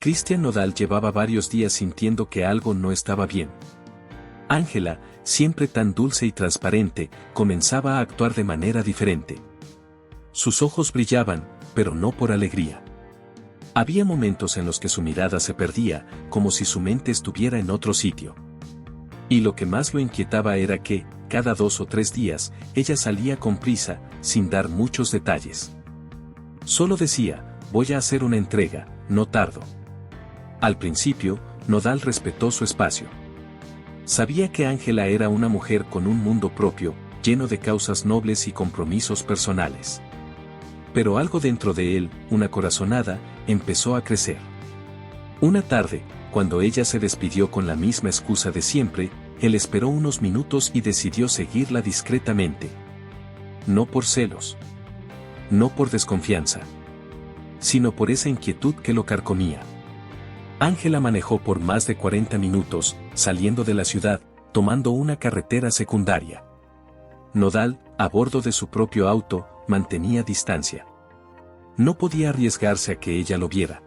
Cristian Nodal llevaba varios días sintiendo que algo no estaba bien. Ángela, siempre tan dulce y transparente, comenzaba a actuar de manera diferente. Sus ojos brillaban, pero no por alegría. Había momentos en los que su mirada se perdía, como si su mente estuviera en otro sitio. Y lo que más lo inquietaba era que, cada 2 o 3 días, ella salía con prisa, sin dar muchos detalles. Solo decía, voy a hacer una entrega, no tardo. Al principio, Nodal respetó su espacio. Sabía que Ángela era una mujer con un mundo propio, lleno de causas nobles y compromisos personales. Pero algo dentro de él, una corazonada, empezó a crecer. Una tarde, cuando ella se despidió con la misma excusa de siempre, él esperó unos minutos y decidió seguirla discretamente. No por celos. No por desconfianza. Sino por esa inquietud que lo carcomía. Ángela manejó por más de 40 minutos, saliendo de la ciudad, tomando una carretera secundaria. Nodal, a bordo de su propio auto, mantenía distancia. No podía arriesgarse a que ella lo viera.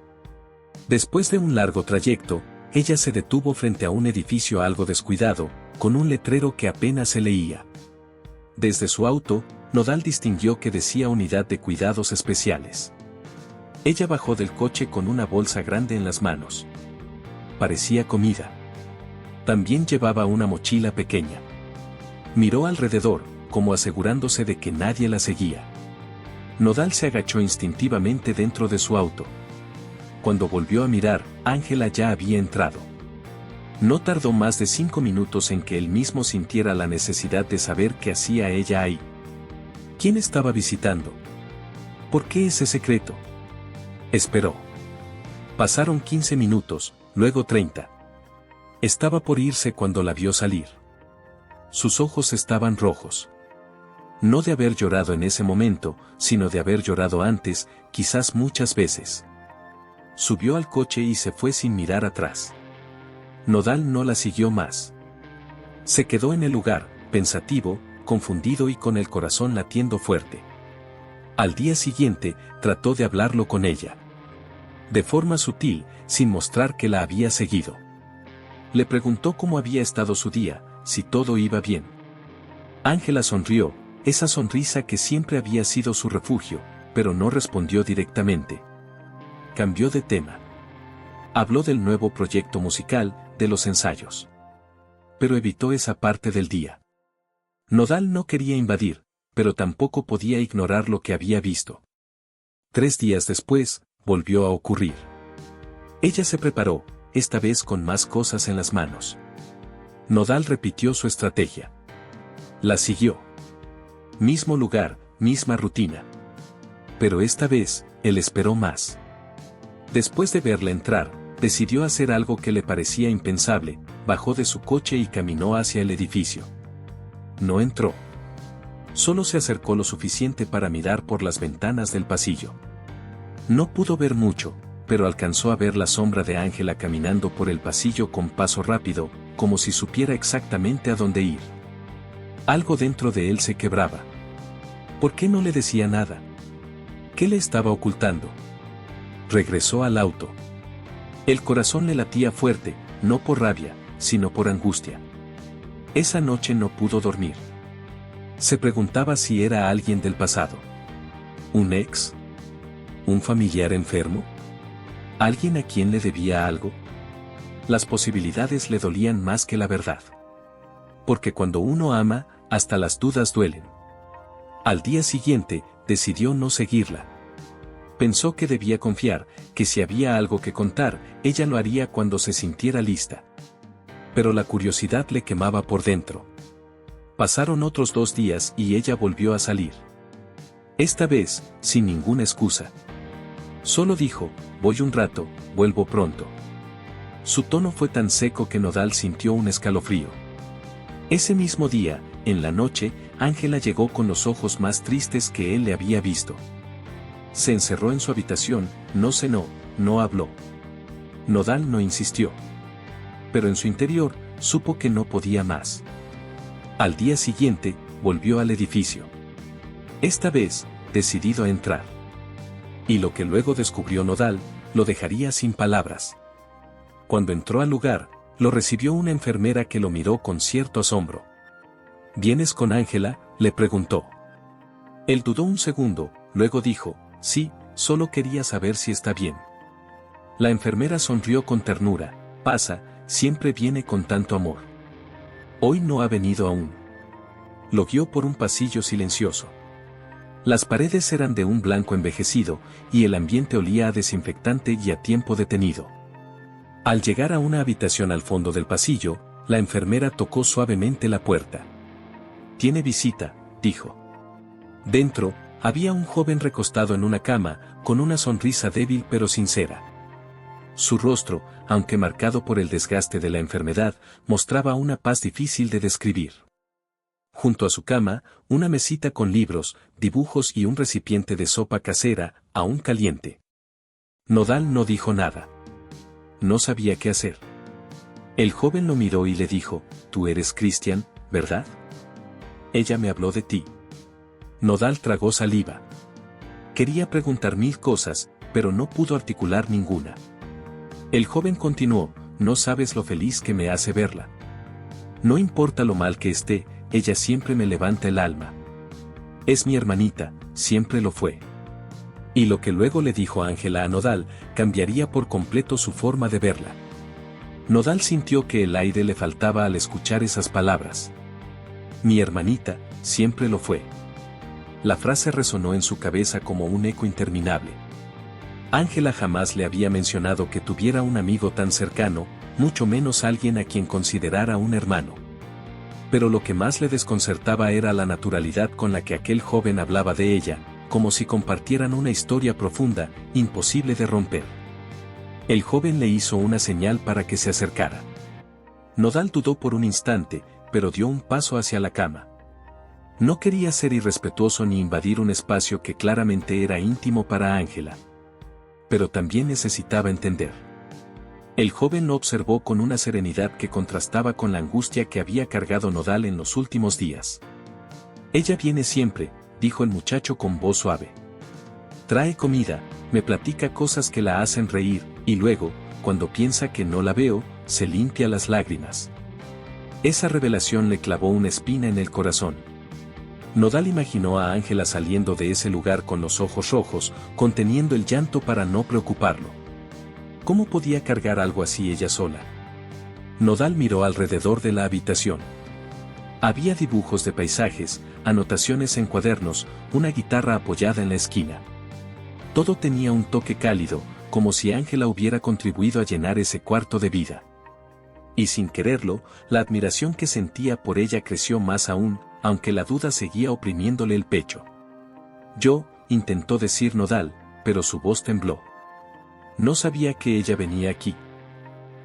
Después de un largo trayecto, ella se detuvo frente a un edificio algo descuidado, con un letrero que apenas se leía. Desde su auto, Nodal distinguió que decía Unidad de Cuidados Especiales. Ella bajó del coche con una bolsa grande en las manos. Parecía comida. También llevaba una mochila pequeña. Miró alrededor, como asegurándose de que nadie la seguía. Nodal se agachó instintivamente dentro de su auto. Cuando volvió a mirar, Ángela ya había entrado. No tardó más de 5 minutos en que él mismo sintiera la necesidad de saber qué hacía ella ahí. ¿Quién estaba visitando? ¿Por qué ese secreto? Esperó. Pasaron 15 minutos, luego 30. Estaba por irse cuando la vio salir. Sus ojos estaban rojos. No de haber llorado en ese momento, sino de haber llorado antes, quizás muchas veces. Subió al coche y se fue sin mirar atrás. Nodal no la siguió más. Se quedó en el lugar, pensativo, confundido y con el corazón latiendo fuerte. Al día siguiente, trató de hablarlo con ella. De forma sutil, sin mostrar que la había seguido. Le preguntó cómo había estado su día, si todo iba bien. Ángela sonrió, esa sonrisa que siempre había sido su refugio, pero no respondió directamente. Cambió de tema. Habló del nuevo proyecto musical, de los ensayos. Pero evitó esa parte del día. Nodal no quería invadir, pero tampoco podía ignorar lo que había visto. 3 días después, volvió a ocurrir. Ella se preparó, esta vez con más cosas en las manos. Nodal repitió su estrategia. La siguió. Mismo lugar, misma rutina. Pero esta vez, él esperó más. Después de verla entrar, decidió hacer algo que le parecía impensable, bajó de su coche y caminó hacia el edificio. No entró. Solo se acercó lo suficiente para mirar por las ventanas del pasillo. No pudo ver mucho, pero alcanzó a ver la sombra de Ángela caminando por el pasillo con paso rápido, como si supiera exactamente a dónde ir. Algo dentro de él se quebraba. ¿Por qué no le decía nada? ¿Qué le estaba ocultando? Regresó al auto. El corazón le latía fuerte, no por rabia, sino por angustia. Esa noche no pudo dormir. Se preguntaba si era alguien del pasado. ¿Un ex? ¿Un familiar enfermo? ¿Alguien a quien le debía algo? Las posibilidades le dolían más que la verdad. Porque cuando uno ama, hasta las dudas duelen. Al día siguiente, decidió no seguirla. Pensó que debía confiar, que si había algo que contar, ella lo haría cuando se sintiera lista. Pero la curiosidad le quemaba por dentro. Pasaron otros 2 días y ella volvió a salir. Esta vez, sin ninguna excusa. Solo dijo, voy un rato, vuelvo pronto. Su tono fue tan seco que Nodal sintió un escalofrío. Ese mismo día, en la noche, Ángela llegó con los ojos más tristes que él le había visto. Se encerró en su habitación, no cenó, no habló. Nodal no insistió. Pero en su interior, supo que no podía más. Al día siguiente, volvió al edificio. Esta vez, decidido a entrar. Y lo que luego descubrió Nodal, lo dejaría sin palabras. Cuando entró al lugar, lo recibió una enfermera que lo miró con cierto asombro. ¿Vienes con Ángela?, le preguntó. Él dudó un segundo, luego dijo, sí, solo quería saber si está bien. La enfermera sonrió con ternura. Pasa, siempre viene con tanto amor. Hoy no ha venido aún. Lo guió por un pasillo silencioso. Las paredes eran de un blanco envejecido, y el ambiente olía a desinfectante y a tiempo detenido. Al llegar a una habitación al fondo del pasillo, la enfermera tocó suavemente la puerta. «Tiene visita», dijo. Dentro, había un joven recostado en una cama, con una sonrisa débil pero sincera. Su rostro, aunque marcado por el desgaste de la enfermedad, mostraba una paz difícil de describir. Junto a su cama, una mesita con libros, dibujos y un recipiente de sopa casera, aún caliente. Nodal no dijo nada. No sabía qué hacer. El joven lo miró y le dijo, «Tú eres Christian, ¿verdad? Ella me habló de ti». Nodal tragó saliva. Quería preguntar 1000 cosas, pero no pudo articular ninguna. El joven continuó, «No sabes lo feliz que me hace verla. No importa lo mal que esté, ella siempre me levanta el alma. Es mi hermanita, siempre lo fue». Y lo que luego le dijo Ángela a Nodal, cambiaría por completo su forma de verla. Nodal sintió que el aire le faltaba al escuchar esas palabras. Mi hermanita, siempre lo fue. La frase resonó en su cabeza como un eco interminable. Ángela jamás le había mencionado que tuviera un amigo tan cercano, mucho menos alguien a quien considerara un hermano. Pero lo que más le desconcertaba era la naturalidad con la que aquel joven hablaba de ella, como si compartieran una historia profunda, imposible de romper. El joven le hizo una señal para que se acercara. Nodal dudó por un instante, pero dio un paso hacia la cama. No quería ser irrespetuoso ni invadir un espacio que claramente era íntimo para Ángela. Pero también necesitaba entender. El joven lo observó con una serenidad que contrastaba con la angustia que había cargado Nodal en los últimos días. Ella viene siempre, dijo el muchacho con voz suave. Trae comida, me platica cosas que la hacen reír, y luego, cuando piensa que no la veo, se limpia las lágrimas. Esa revelación le clavó una espina en el corazón. Nodal imaginó a Ángela saliendo de ese lugar con los ojos rojos, conteniendo el llanto para no preocuparlo. ¿Cómo podía cargar algo así ella sola? Nodal miró alrededor de la habitación. Había dibujos de paisajes, anotaciones en cuadernos, una guitarra apoyada en la esquina. Todo tenía un toque cálido, como si Ángela hubiera contribuido a llenar ese cuarto de vida. Y sin quererlo, la admiración que sentía por ella creció más aún, aunque la duda seguía oprimiéndole el pecho. Yo, intentó decir Nodal, pero su voz tembló. No sabía que ella venía aquí.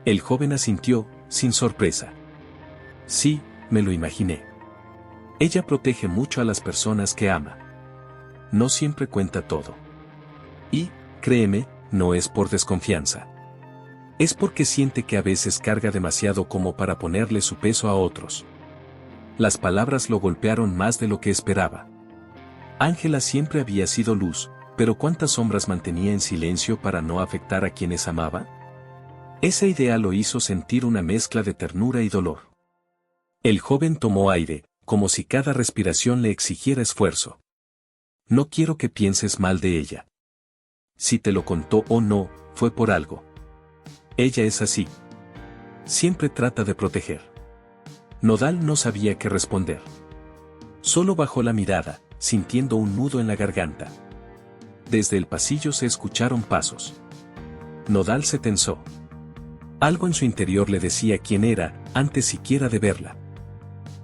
El joven asintió, sin sorpresa. Sí, me lo imaginé. Ella protege mucho a las personas que ama. No siempre cuenta todo. Y, créeme, no es por desconfianza. Es porque siente que a veces carga demasiado como para ponerle su peso a otros. Las palabras lo golpearon más de lo que esperaba. Ángela siempre había sido luz, pero ¿cuántas sombras mantenía en silencio para no afectar a quienes amaba? Esa idea lo hizo sentir una mezcla de ternura y dolor. El joven tomó aire, como si cada respiración le exigiera esfuerzo. No quiero que pienses mal de ella. Si te lo contó o no, fue por algo. Ella es así. Siempre trata de proteger. Nodal no sabía qué responder. Solo bajó la mirada, sintiendo un nudo en la garganta. Desde el pasillo se escucharon pasos. Nodal se tensó. Algo en su interior le decía quién era, antes siquiera de verla.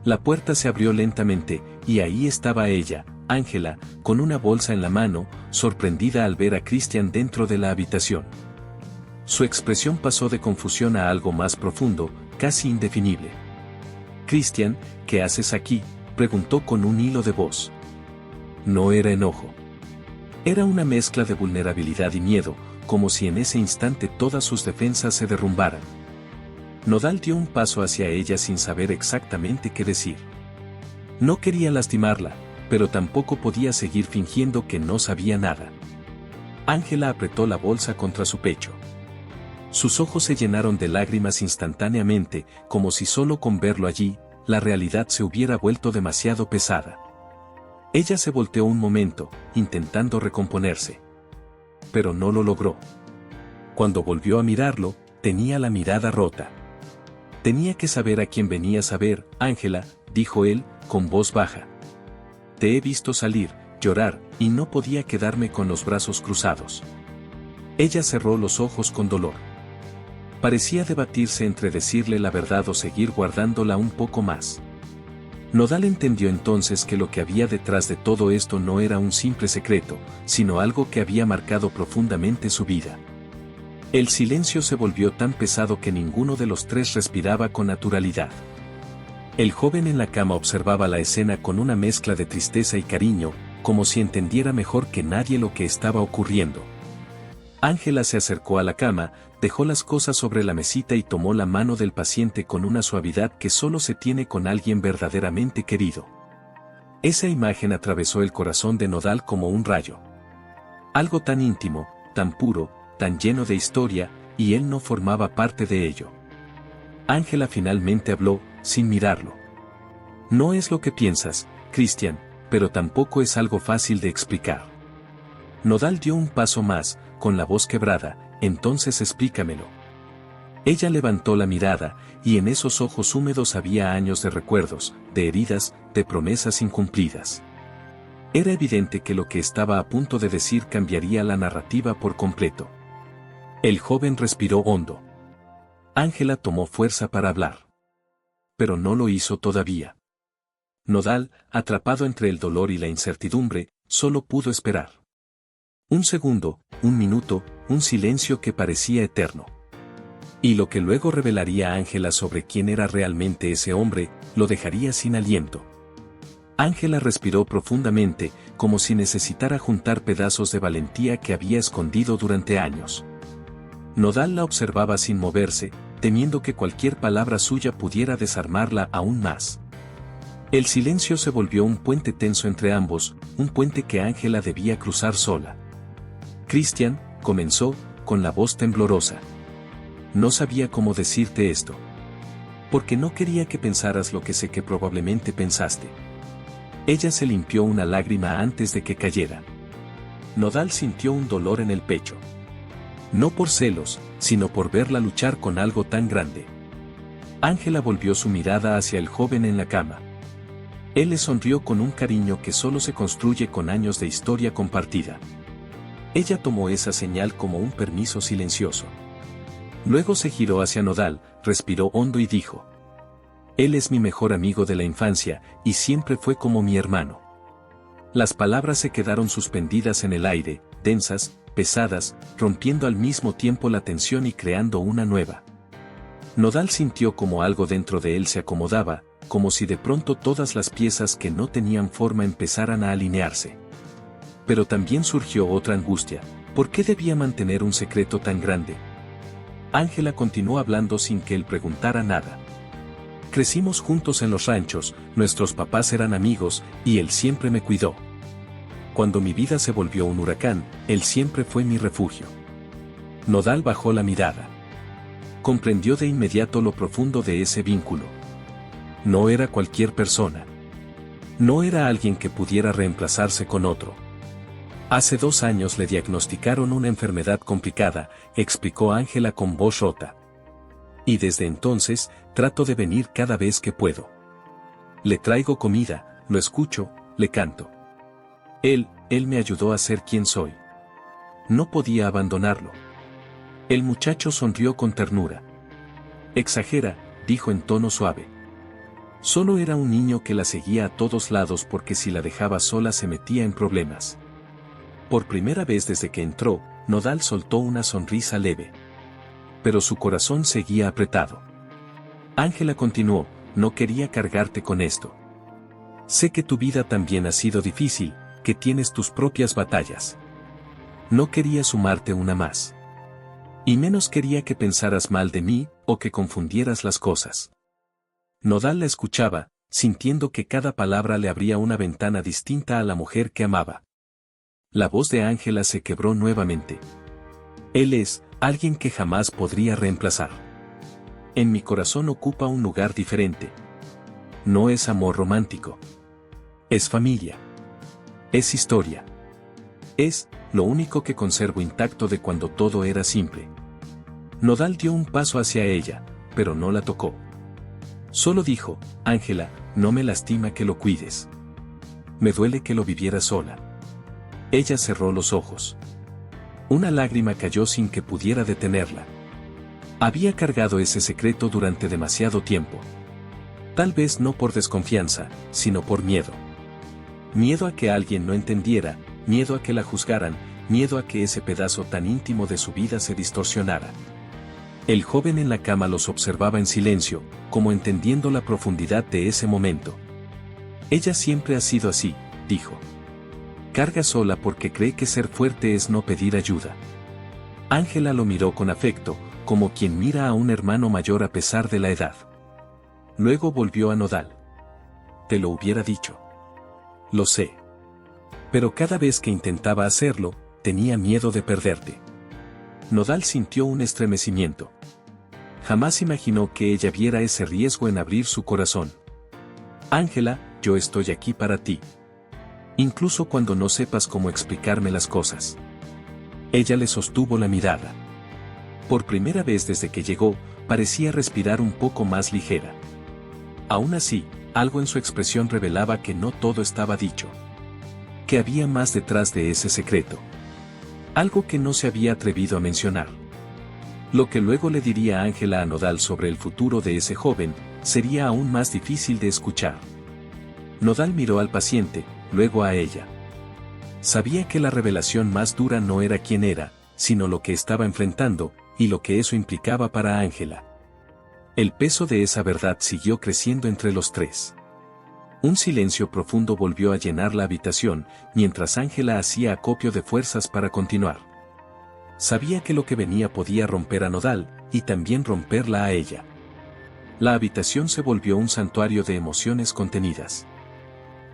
La puerta se abrió lentamente, y ahí estaba ella, Ángela, con una bolsa en la mano, sorprendida al ver a Christian dentro de la habitación. Su expresión pasó de confusión a algo más profundo, casi indefinible. «Christian, ¿qué haces aquí?», preguntó con un hilo de voz. No era enojo. Era una mezcla de vulnerabilidad y miedo, como si en ese instante todas sus defensas se derrumbaran. Nodal dio un paso hacia ella sin saber exactamente qué decir. No quería lastimarla, pero tampoco podía seguir fingiendo que no sabía nada. Ángela apretó la bolsa contra su pecho. Sus ojos se llenaron de lágrimas instantáneamente, como si solo con verlo allí, la realidad se hubiera vuelto demasiado pesada. Ella se volteó un momento, intentando recomponerse. Pero no lo logró. Cuando volvió a mirarlo, tenía la mirada rota. Tenía que saber a quién venías a ver, Ángela, dijo él, con voz baja. Te he visto salir, llorar, y no podía quedarme con los brazos cruzados. Ella cerró los ojos con dolor. Parecía debatirse entre decirle la verdad o seguir guardándola un poco más. Nodal entendió entonces que lo que había detrás de todo esto no era un simple secreto, sino algo que había marcado profundamente su vida. El silencio se volvió tan pesado que ninguno de los tres respiraba con naturalidad. El joven en la cama observaba la escena con una mezcla de tristeza y cariño, como si entendiera mejor que nadie lo que estaba ocurriendo. Ángela se acercó a la cama, dejó las cosas sobre la mesita y tomó la mano del paciente con una suavidad que solo se tiene con alguien verdaderamente querido. Esa imagen atravesó el corazón de Nodal como un rayo. Algo tan íntimo, tan puro, tan lleno de historia, y él no formaba parte de ello. Ángela finalmente habló, sin mirarlo. No es lo que piensas, Christian, pero tampoco es algo fácil de explicar. Nodal dio un paso más, con la voz quebrada, entonces explícamelo. Ella levantó la mirada, y en esos ojos húmedos había años de recuerdos, de heridas, de promesas incumplidas. Era evidente que lo que estaba a punto de decir cambiaría la narrativa por completo. El joven respiró hondo. Ángela tomó fuerza para hablar. Pero no lo hizo todavía. Nodal, atrapado entre el dolor y la incertidumbre, solo pudo esperar. Un segundo, un minuto, un silencio que parecía eterno. Y lo que luego revelaría a Ángela sobre quién era realmente ese hombre, lo dejaría sin aliento. Ángela respiró profundamente, como si necesitara juntar pedazos de valentía que había escondido durante años. Nodal la observaba sin moverse, temiendo que cualquier palabra suya pudiera desarmarla aún más. El silencio se volvió un puente tenso entre ambos, un puente que Ángela debía cruzar sola. Christian, comenzó, con la voz temblorosa. No sabía cómo decirte esto. Porque no quería que pensaras lo que sé que probablemente pensaste. Ella se limpió una lágrima antes de que cayera. Nodal sintió un dolor en el pecho. No por celos, sino por verla luchar con algo tan grande. Ángela volvió su mirada hacia el joven en la cama. Él le sonrió con un cariño que solo se construye con años de historia compartida. Ella tomó esa señal como un permiso silencioso. Luego se giró hacia Nodal, respiró hondo y dijo: Él es mi mejor amigo de la infancia, y siempre fue como mi hermano. Las palabras se quedaron suspendidas en el aire, densas, pesadas, rompiendo al mismo tiempo la tensión y creando una nueva. Nodal sintió como algo dentro de él se acomodaba, como si de pronto todas las piezas que no tenían forma empezaran a alinearse. Pero también surgió otra angustia. ¿Por qué debía mantener un secreto tan grande? Ángela continuó hablando sin que él preguntara nada. Crecimos juntos en los ranchos, nuestros papás eran amigos, y él siempre me cuidó. Cuando mi vida se volvió un huracán, él siempre fue mi refugio. Nodal bajó la mirada. Comprendió de inmediato lo profundo de ese vínculo. No era cualquier persona. No era alguien que pudiera reemplazarse con otro. Hace 2 años le diagnosticaron una enfermedad complicada, explicó Ángela con voz rota. Y desde entonces, trato de venir cada vez que puedo. Le traigo comida, lo escucho, le canto. Él me ayudó a ser quien soy. No podía abandonarlo. El muchacho sonrió con ternura. Exagera, dijo en tono suave. Solo era un niño que la seguía a todos lados porque si la dejaba sola se metía en problemas. Por primera vez desde que entró, Nodal soltó una sonrisa leve. Pero su corazón seguía apretado. Ángela continuó: no quería cargarte con esto. Sé que tu vida también ha sido difícil, que tienes tus propias batallas. No quería sumarte una más. Y menos quería que pensaras mal de mí, o que confundieras las cosas. Nodal la escuchaba, sintiendo que cada palabra le abría una ventana distinta a la mujer que amaba. La voz de Ángela se quebró nuevamente. Él es alguien que jamás podría reemplazar. En mi corazón ocupa un lugar diferente. No es amor romántico. Es familia. Es historia. Es lo único que conservo intacto de cuando todo era simple. Nodal dio un paso hacia ella, pero no la tocó. Solo dijo, Ángela, no me lastima que lo cuides. Me duele que lo viviera sola. Ella cerró los ojos. Una lágrima cayó sin que pudiera detenerla. Había cargado ese secreto durante demasiado tiempo. Tal vez no por desconfianza, sino por miedo. Miedo a que alguien no entendiera, miedo a que la juzgaran, miedo a que ese pedazo tan íntimo de su vida se distorsionara. El joven en la cama los observaba en silencio, como entendiendo la profundidad de ese momento. Ella siempre ha sido así, dijo. Carga sola porque cree que ser fuerte es no pedir ayuda. Ángela lo miró con afecto, como quien mira a un hermano mayor a pesar de la edad. Luego volvió a Nodal. Te lo hubiera dicho. Lo sé. Pero cada vez que intentaba hacerlo, tenía miedo de perderte. Nodal sintió un estremecimiento. Jamás imaginó que ella viera ese riesgo en abrir su corazón. Ángela, yo estoy aquí para ti. Incluso cuando no sepas cómo explicarme las cosas. Ella le sostuvo la mirada. Por primera vez desde que llegó, parecía respirar un poco más ligera. Aún así, algo en su expresión revelaba que no todo estaba dicho. Que había más detrás de ese secreto. Algo que no se había atrevido a mencionar. Lo que luego le diría Ángela a Nodal sobre el futuro de ese joven, sería aún más difícil de escuchar. Nodal miró al paciente, luego a ella. Sabía que la revelación más dura no era quién era, sino lo que estaba enfrentando, y lo que eso implicaba para Ángela. El peso de esa verdad siguió creciendo entre los tres. Un silencio profundo volvió a llenar la habitación, mientras Ángela hacía acopio de fuerzas para continuar. Sabía que lo que venía podía romper a Nodal, y también romperla a ella. La habitación se volvió un santuario de emociones contenidas.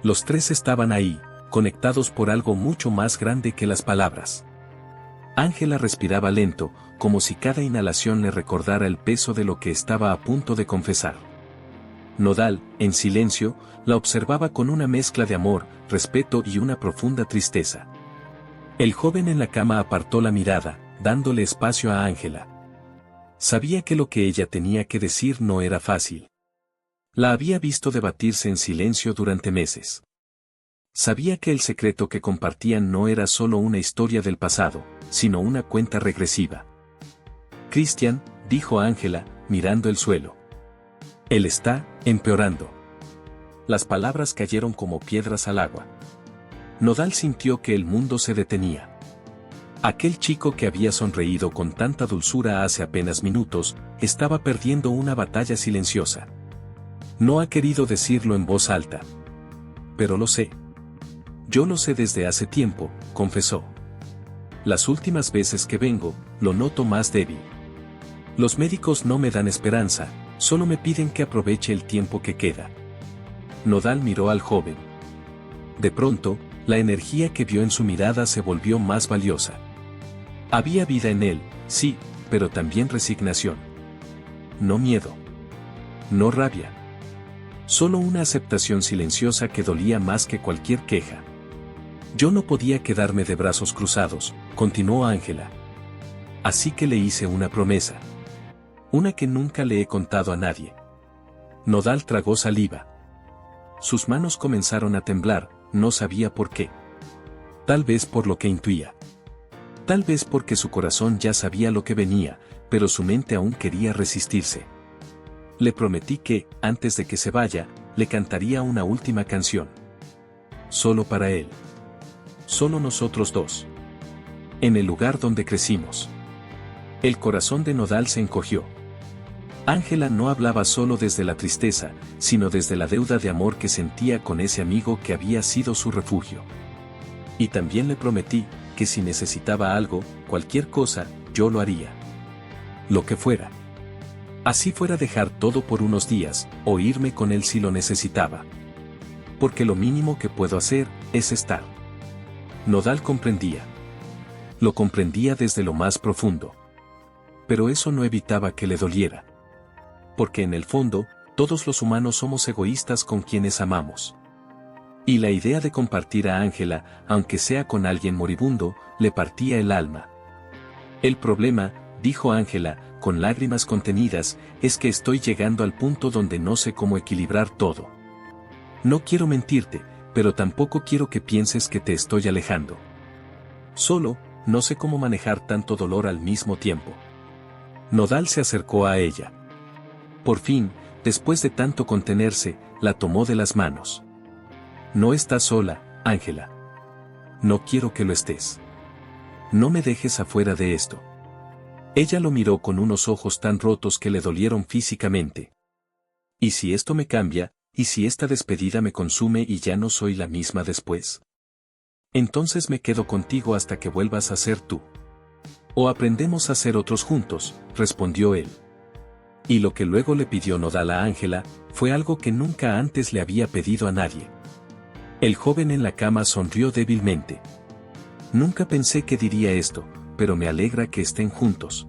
Los tres estaban ahí, conectados por algo mucho más grande que las palabras. Ángela respiraba lento, como si cada inhalación le recordara el peso de lo que estaba a punto de confesar. Nodal, en silencio, la observaba con una mezcla de amor, respeto y una profunda tristeza. El joven en la cama apartó la mirada, dándole espacio a Ángela. Sabía que lo que ella tenía que decir no era fácil. La había visto debatirse en silencio durante meses. Sabía que el secreto que compartían no era solo una historia del pasado, sino una cuenta regresiva. Christian, dijo Ángela, mirando el suelo. Él está empeorando. Las palabras cayeron como piedras al agua. Nodal sintió que el mundo se detenía. Aquel chico que había sonreído con tanta dulzura hace apenas minutos, estaba perdiendo una batalla silenciosa. No ha querido decirlo en voz alta. Pero lo sé. Yo lo sé desde hace tiempo, confesó. Las últimas veces que vengo, lo noto más débil. Los médicos no me dan esperanza, solo me piden que aproveche el tiempo que queda. Nodal miró al joven. De pronto, la energía que vio en su mirada se volvió más valiosa. Había vida en él, sí, pero también resignación. No miedo. No rabia. Solo una aceptación silenciosa que dolía más que cualquier queja. Yo no podía quedarme de brazos cruzados, continuó Ángela. Así que le hice una promesa. Una que nunca le he contado a nadie. Nodal tragó saliva. Sus manos comenzaron a temblar, no sabía por qué. Tal vez por lo que intuía. Tal vez porque su corazón ya sabía lo que venía, pero su mente aún quería resistirse. Le prometí que, antes de que se vaya, le cantaría una última canción. Solo para él. Solo nosotros dos. En el lugar donde crecimos. El corazón de Nodal se encogió. Ángela no hablaba solo desde la tristeza, sino desde la deuda de amor que sentía con ese amigo que había sido su refugio. Y también le prometí, que si necesitaba algo, cualquier cosa, yo lo haría. Lo que fuera. Así fuera dejar todo por unos días, o irme con él si lo necesitaba. Porque lo mínimo que puedo hacer, es estar. Nodal comprendía. Lo comprendía desde lo más profundo. Pero eso no evitaba que le doliera. Porque en el fondo, todos los humanos somos egoístas con quienes amamos. Y la idea de compartir a Ángela, aunque sea con alguien moribundo, le partía el alma. El problema, dijo Ángela, con lágrimas contenidas, es que estoy llegando al punto donde no sé cómo equilibrar todo. No quiero mentirte, pero tampoco quiero que pienses que te estoy alejando. Solo, no sé cómo manejar tanto dolor al mismo tiempo. Nodal se acercó a ella. Por fin, después de tanto contenerse, la tomó de las manos. No estás sola, Ángela. No quiero que lo estés. No me dejes afuera de esto. Ella lo miró con unos ojos tan rotos que le dolieron físicamente. ¿Y si esto me cambia, y si esta despedida me consume y ya no soy la misma después? Entonces me quedo contigo hasta que vuelvas a ser tú. O aprendemos a ser otros juntos, respondió él. Y lo que luego le pidió Nodal a Ángela, fue algo que nunca antes le había pedido a nadie. El joven en la cama sonrió débilmente. Nunca pensé que diría esto, pero me alegra que estén juntos.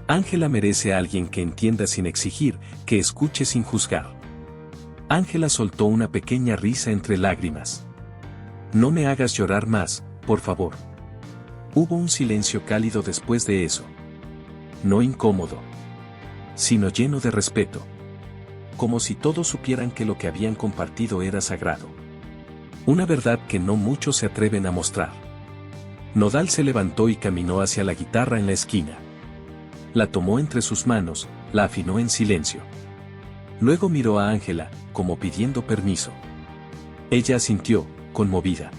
Ángela merece a alguien que entienda sin exigir, que escuche sin juzgar. Ángela soltó una pequeña risa entre lágrimas. No me hagas llorar más, por favor. Hubo un silencio cálido después de eso. No incómodo, sino lleno de respeto. Como si todos supieran que lo que habían compartido era sagrado. Una verdad que no muchos se atreven a mostrar. Nodal se levantó y caminó hacia la guitarra en la esquina. La tomó entre sus manos, la afinó en silencio. Luego miró a Ángela, como pidiendo permiso. Ella asintió, conmovida.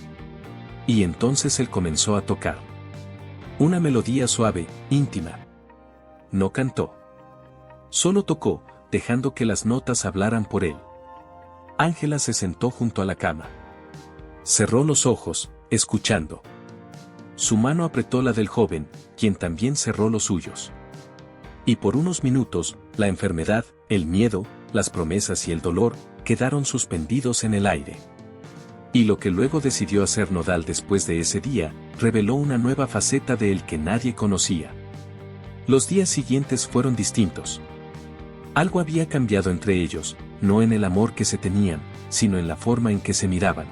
Y entonces él comenzó a tocar. Una melodía suave, íntima. No cantó. Solo tocó, dejando que las notas hablaran por él. Ángela se sentó junto a la cama. Cerró los ojos, escuchando. Su mano apretó la del joven, quien también cerró los suyos. Y por unos minutos, la enfermedad, el miedo, las promesas y el dolor, quedaron suspendidos en el aire. Y lo que luego decidió hacer Nodal después de ese día, reveló una nueva faceta de él que nadie conocía. Los días siguientes fueron distintos. Algo había cambiado entre ellos, no en el amor que se tenían, sino en la forma en que se miraban.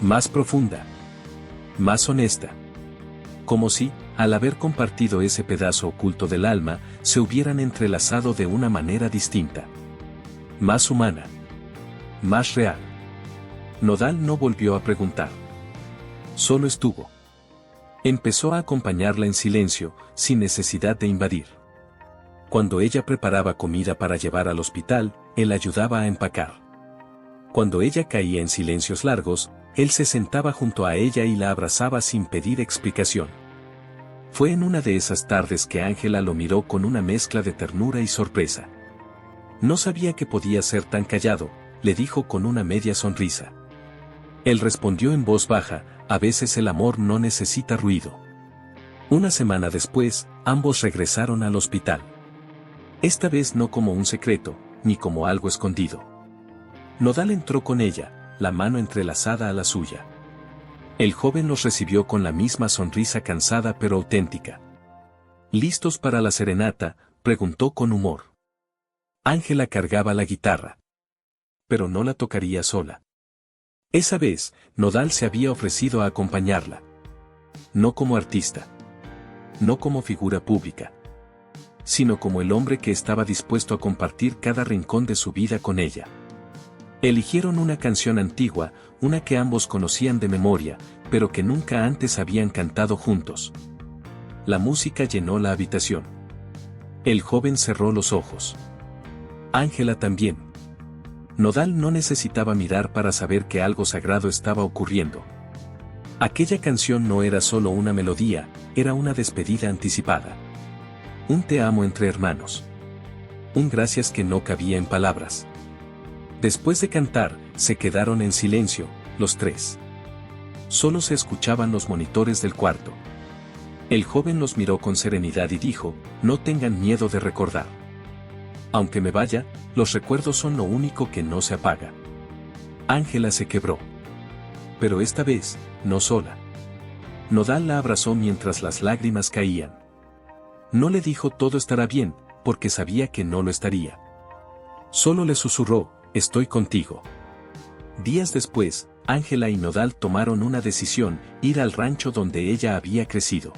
Más profunda. Más honesta. Como si, al haber compartido ese pedazo oculto del alma, se hubieran entrelazado de una manera distinta. Más humana. Más real. Nodal no volvió a preguntar. Solo estuvo. Empezó a acompañarla en silencio, sin necesidad de invadir. Cuando ella preparaba comida para llevar al hospital, él ayudaba a empacar. Cuando ella caía en silencios largos, él se sentaba junto a ella y la abrazaba sin pedir explicación. Fue en una de esas tardes que Ángela lo miró con una mezcla de ternura y sorpresa. No sabía que podía ser tan callado, le dijo con una media sonrisa. Él respondió en voz baja, a veces el amor no necesita ruido. Una semana después, ambos regresaron al hospital. Esta vez no como un secreto, ni como algo escondido. Nodal entró con ella, la mano entrelazada a la suya. El joven los recibió con la misma sonrisa cansada pero auténtica. ¿Listos para la serenata?, preguntó con humor. Ángela cargaba la guitarra. Pero no la tocaría sola. Esa vez, Nodal se había ofrecido a acompañarla. No como artista. No como figura pública. Sino como el hombre que estaba dispuesto a compartir cada rincón de su vida con ella. Eligieron una canción antigua, una que ambos conocían de memoria, pero que nunca antes habían cantado juntos. La música llenó la habitación. El joven cerró los ojos. Ángela también. Nodal no necesitaba mirar para saber que algo sagrado estaba ocurriendo. Aquella canción no era solo una melodía, era una despedida anticipada. Un te amo entre hermanos. Un gracias que no cabía en palabras. Después de cantar, se quedaron en silencio, los tres. Solo se escuchaban los monitores del cuarto. El joven los miró con serenidad y dijo, no tengan miedo de recordar. Aunque me vaya, los recuerdos son lo único que no se apaga. Ángela se quebró. pero esta vez, no sola. Nodal la abrazó mientras las lágrimas caían. No le dijo todo estará bien, porque sabía que no lo estaría. Solo le susurró, estoy contigo. Días después, Ángela y Nodal tomaron una decisión, ir al rancho donde ella había crecido.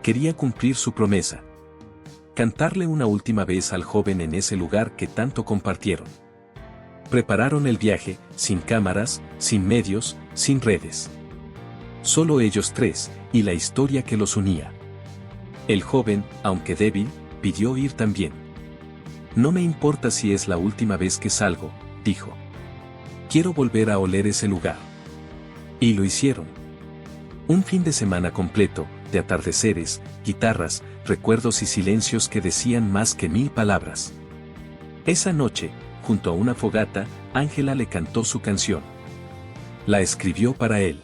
Quería cumplir su promesa. Cantarle una última vez al joven en ese lugar que tanto compartieron. Prepararon el viaje, sin cámaras, sin medios, sin redes. Solo ellos tres, y la historia que los unía. El joven, aunque débil, pidió ir también. No me importa si es la última vez que salgo, dijo. Quiero volver a oler ese lugar. Y lo hicieron. Un fin de semana completo, de atardeceres, guitarras, recuerdos y silencios que decían más que 1000 palabras. Esa noche, junto a una fogata, Ángela le cantó su canción. La escribió para él.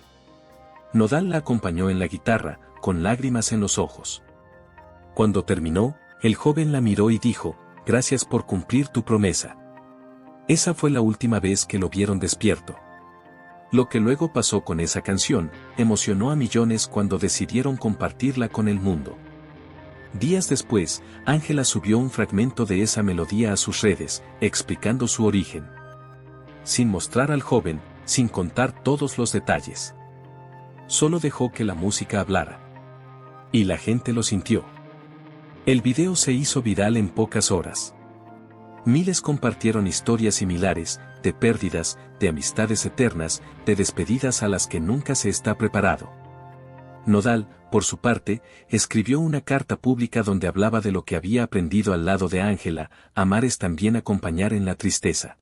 Nodal la acompañó en la guitarra, con lágrimas en los ojos. Cuando terminó, el joven la miró y dijo, gracias por cumplir tu promesa. Esa fue la última vez que lo vieron despierto. Lo que luego pasó con esa canción, emocionó a millones cuando decidieron compartirla con el mundo. Días después, Ángela subió un fragmento de esa melodía a sus redes, explicando su origen. Sin mostrar al joven, sin contar todos los detalles. Solo dejó que la música hablara. Y la gente lo sintió. El video se hizo viral en pocas horas. Miles compartieron historias similares, de pérdidas, de amistades eternas, de despedidas a las que nunca se está preparado. Nodal, por su parte, escribió una carta pública donde hablaba de lo que había aprendido al lado de Ángela, amar es también acompañar en la tristeza.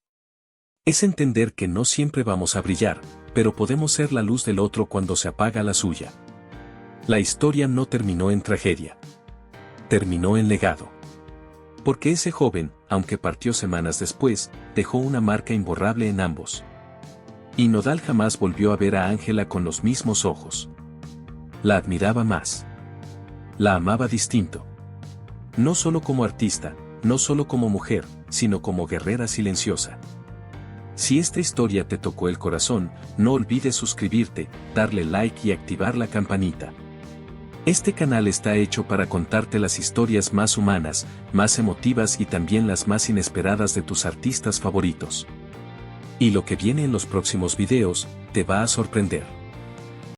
Es entender que no siempre vamos a brillar, pero podemos ser la luz del otro cuando se apaga la suya. La historia no terminó en tragedia. Terminó en legado. Porque ese joven, aunque partió semanas después, dejó una marca imborrable en ambos. Y Nodal jamás volvió a ver a Ángela con los mismos ojos. La admiraba más. La amaba distinto. No solo como artista, no solo como mujer, sino como guerrera silenciosa. Si esta historia te tocó el corazón, no olvides suscribirte, darle like y activar la campanita. Este canal está hecho para contarte las historias más humanas, más emotivas y también las más inesperadas de tus artistas favoritos. Y lo que viene en los próximos videos, te va a sorprender.